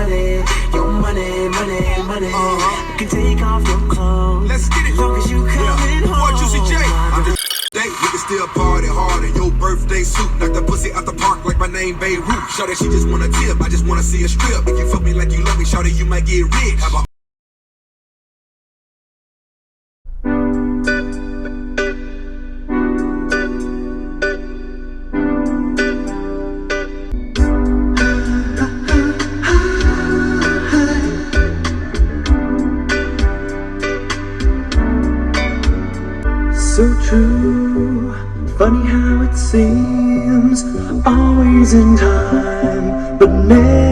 money, your money, money, money. You can take off your clothes. Let's get it. Long as you coming home. Boy, Juicy J. I'm just we can still party hard in your birthday suit. Knock the pussy out the park like my name Beirut. Shawty, she just wanna tip, I just wanna see a strip. If you fuck me like you love me, shawty, you might get rich. How about so true, funny how it seems, always in time, but never